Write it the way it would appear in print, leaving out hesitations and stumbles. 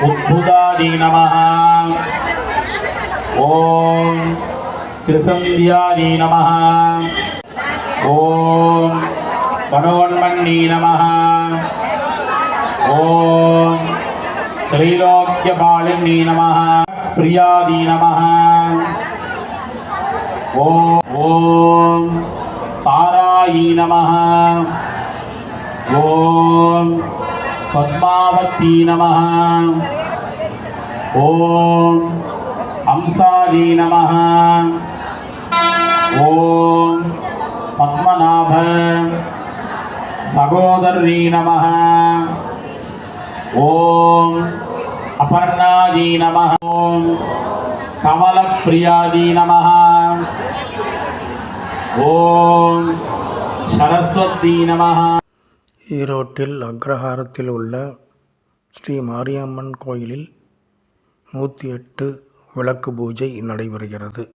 उद्भुतादि नमः। ओम त्रिसंध्यादि नमः। ओम मनोन्मन्नी नमः। ओम त्रैलोक्यपालिनी नमः। प्रियादि नमः। ओम तारायी नमः। ओम पद्मावती नमः। ओम हंसादी नमः। ओम पद्मनाभ सहोदरी नमः। ओम अपर्णादी नमः। ओम कमलप्रियादी नमः। ओम सरस्वती नमः। ஈரோட்டில் அக்ரஹாரத்தில் உள்ள ஸ்ரீ மாரியம்மன் கோயிலில் 108 விளக்கு பூஜை நடைபெறுகிறது.